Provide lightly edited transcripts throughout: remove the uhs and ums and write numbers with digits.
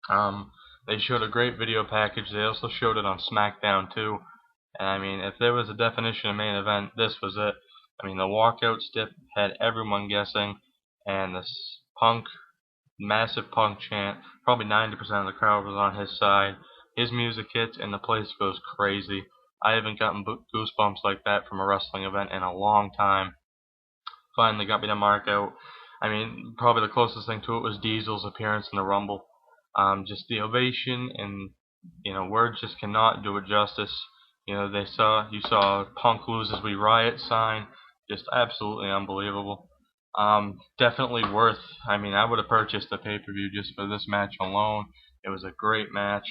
Um, they showed a great video package. They also showed it on Smackdown too. And I mean, if there was a definition of main event, this was it. I mean, the walkout stip had everyone guessing, and this Punk, massive Punk chant, probably 90% of the crowd was on his side. His music hits and the place goes crazy. I haven't gotten goosebumps like that from a wrestling event in a long time. Finally got me to mark out. I mean, probably the closest thing to it was Diesel's appearance in the Rumble. Just the ovation and words just cannot do it justice. You saw Punk lose his "We Riot" sign, just absolutely unbelievable. Definitely worth. I mean, I would have purchased the pay-per-view just for this match alone. It was a great match.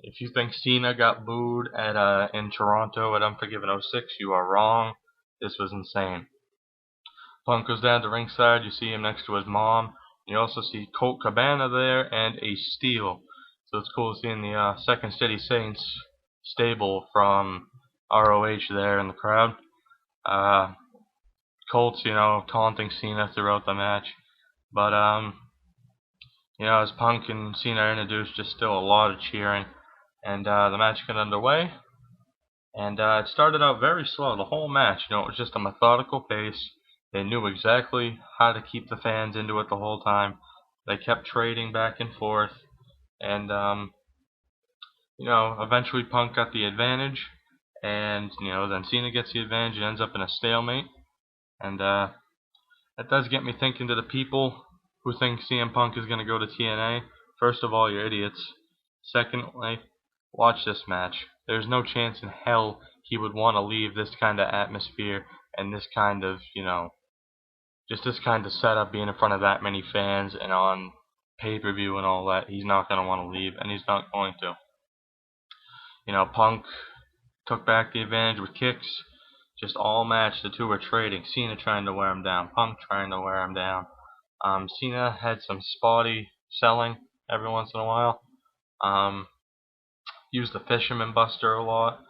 If you think Cena got booed at in Toronto at Unforgiven '06, you are wrong. This was insane. Punk goes down to ringside. You see him next to his mom. You also see Colt Cabana there and a Steel. So it's cool seeing the Second City Saints stable from ROH there in the crowd. Colt's, taunting Cena throughout the match. But, as Punk and Cena are introduced, just still a lot of cheering. And the match got underway. And it started out very slow. The whole match, it was just a methodical pace. They knew exactly how to keep the fans into it the whole time. They kept trading back and forth. And, eventually Punk got the advantage. And, then Cena gets the advantage. It ends up in a stalemate. And that does get me thinking to the people who think CM Punk is going to go to TNA. First of all, you're idiots. Secondly, watch this match. There's no chance in hell he would want to leave this kind of atmosphere and this kind of, just this kind of setup, being in front of that many fans and on pay-per-view and all that. He's not going to want to leave, and he's not going to. Punk took back the advantage with kicks. Just all match, the two were trading. Cena trying to wear him down. Punk trying to wear him down. Cena had some spotty selling every once in a while. Used the Fisherman Buster a lot.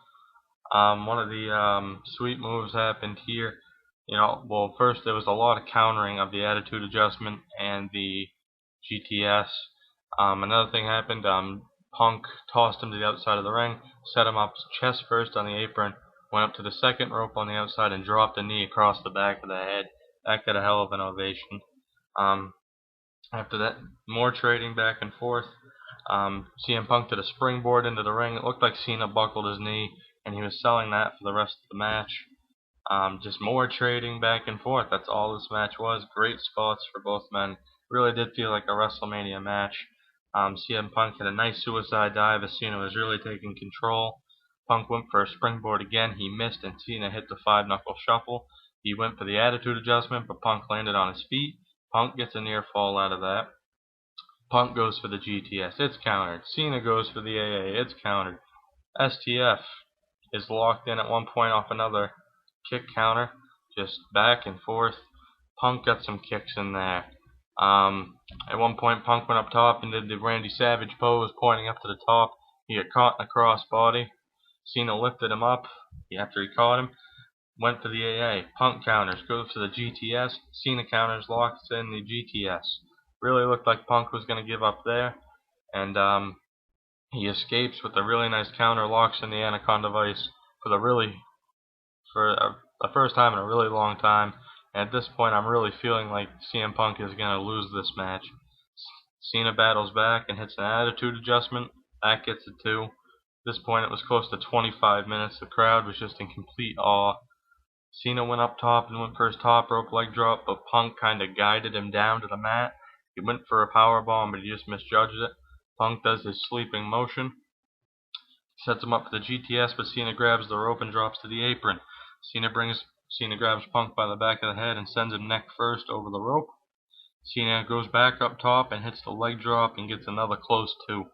One of the sweet moves happened here. Well, first there was a lot of countering of the Attitude Adjustment and the GTS. Another thing happened. Punk tossed him to the outside of the ring, set him up chest first on the apron, went up to the second rope on the outside and dropped a knee across the back of the head. That got a hell of an ovation. After that, more trading back and forth. CM Punk did a springboard into the ring. It looked like Cena buckled his knee, and he was selling that for the rest of the match. Just more trading back and forth. That's all this match was. Great spots for both men. Really did feel like a WrestleMania match. CM Punk had a nice suicide dive as Cena was really taking control. Punk went for a springboard again. He missed, and Cena hit the 5-knuckle shuffle. He went for the Attitude Adjustment, but Punk landed on his feet. Punk gets a near fall out of that. Punk goes for the GTS. It's countered. Cena goes for the AA. It's countered. STF is locked in at one point off another kick counter. Just back and forth. Punk got some kicks in there. At one point, Punk went up top and did the Randy Savage pose, pointing up to the top. He got caught in a crossbody. Cena lifted him up after he caught him. Went for the AA. Punk counters. Goes for the GTS. Cena counters. Locks in the GTS. Really looked like Punk was going to give up there. And he escapes with a really nice counter. Locks in the Anaconda Vice for the first time in a really long time. And at this point, I'm really feeling like CM Punk is going to lose this match. Cena battles back and hits an Attitude Adjustment. That gets it too. At this point, it was close to 25 minutes. The crowd was just in complete awe. Cena went up top and went for his top rope leg drop, but Punk kind of guided him down to the mat. He went for a power bomb, but he just misjudged it. Punk does his sleeping motion. Sets him up for the GTS, but Cena grabs the rope and drops to the apron. Cena grabs Punk by the back of the head and sends him neck first over the rope. Cena goes back up top and hits the leg drop and gets another close two.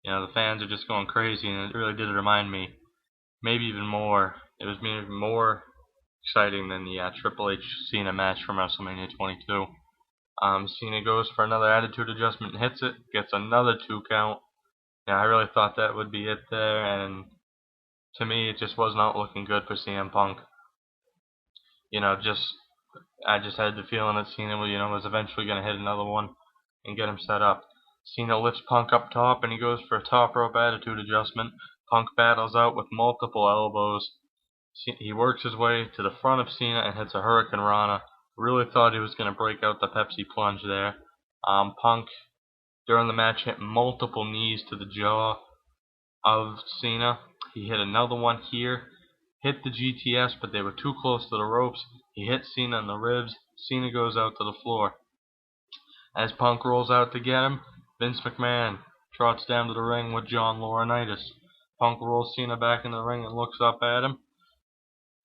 The fans are just going crazy, and it really did remind me, maybe even more. It was even more exciting than the Triple H Cena match from WrestleMania 22. Cena goes for another Attitude Adjustment and hits it, gets another 2 count. I really thought that would be it there, and to me, it just was not looking good for CM Punk. I just had the feeling that Cena was eventually going to hit another one and get him set up. Cena lifts Punk up top and he goes for a top rope attitude adjustment. Punk battles out with multiple elbows. He works his way to the front of Cena and hits a Hurricane Rana. Really thought he was going to break out the Pepsi plunge there. Punk, during the match, hit multiple knees to the jaw of Cena. He hit another one here. Hit the GTS, but they were too close to the ropes. He hit Cena in the ribs. Cena goes out to the floor. As Punk rolls out to get him, Vince McMahon trots down to the ring with John Laurinaitis. Punk rolls Cena back in the ring and looks up at him.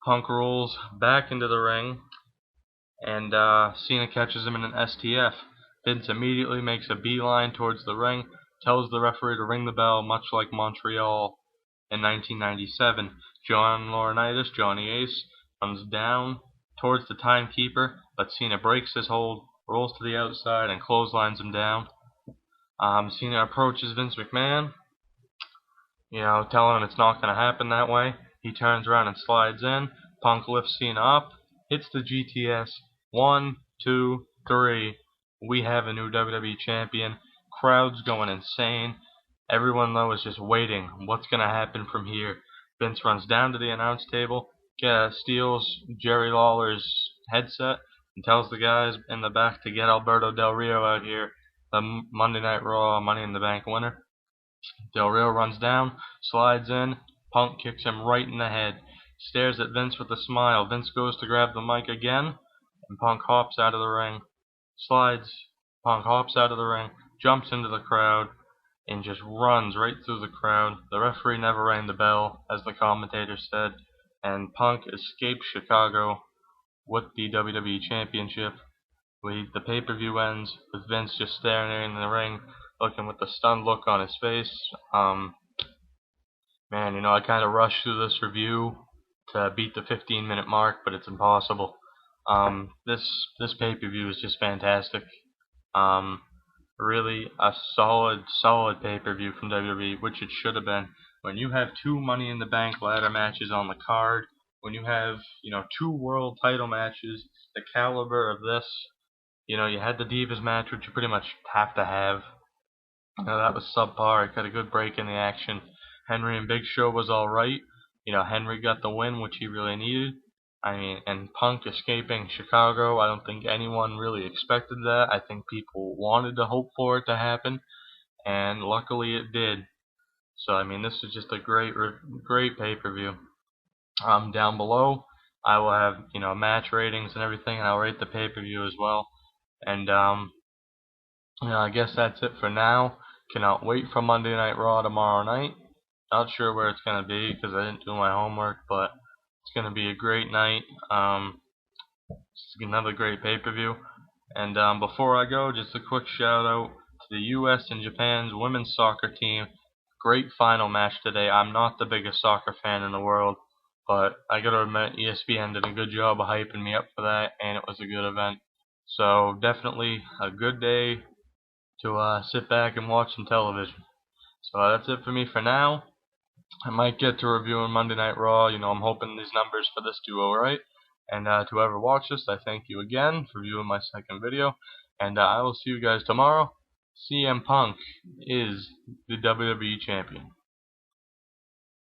Punk rolls back into the ring, and Cena catches him in an STF. Vince immediately makes a beeline towards the ring, tells the referee to ring the bell, much like Montreal in 1997. John Laurinaitis, Johnny Ace, runs down towards the timekeeper, but Cena breaks his hold, rolls to the outside, and clotheslines him down. Cena approaches Vince McMahon, telling him it's not going to happen that way. He turns around and slides in. Punk lifts Cena up, hits the GTS. 1, 2, 3. We have a new WWE champion. Crowd's going insane. Everyone, though, is just waiting. What's going to happen from here? Vince runs down to the announce table, steals Jerry Lawler's headset, and tells the guys in the back to get Alberto Del Rio out here, the Monday Night Raw Money in the Bank winner. Del Rio runs down, slides in. Punk kicks him right in the head. Stares at Vince with a smile. Vince goes to grab the mic again, and Punk hops out of the ring. Slides. Punk hops out of the ring, jumps into the crowd, and just runs right through the crowd. The referee never rang the bell, as the commentator said, and Punk escapes Chicago with the WWE Championship. The pay-per-view ends with Vince just staring there in the ring, looking with a stunned look on his face. Man, I kind of rushed through this review to beat the 15-minute mark, but it's impossible. This pay-per-view is just fantastic. Really a solid pay-per-view from WWE, which it should have been. When you have 2 Money in the Bank ladder matches on the card, when you have 2 world title matches, the caliber of this, you had the Divas match, which you pretty much have to have. That was subpar. It got a good break in the action. Henry and Big Show was alright. Henry got the win, which he really needed. And Punk escaping Chicago, I don't think anyone really expected that. I think people wanted to hope for it to happen, and luckily it did. So, this is just a great pay-per-view. Down below, I will have, match ratings and everything, and I'll rate the pay-per-view as well. And, I guess that's it for now. Cannot wait for Monday Night Raw tomorrow night. Not sure where it's going to be because I didn't do my homework, but it's going to be a great night. It's another great pay-per-view. And before I go, just a quick shout out to the U.S. and Japan's women's soccer team. Great final match today. I'm not the biggest soccer fan in the world, but I got to admit, ESPN did a good job of hyping me up for that, and it was a good event. So definitely a good day to sit back and watch some television. So that's it for me for now. I might get to reviewing Monday Night Raw. I'm hoping these numbers for this do alright. And to whoever watched this, I thank you again for viewing my second video. And I will see you guys tomorrow. CM Punk is the WWE Champion.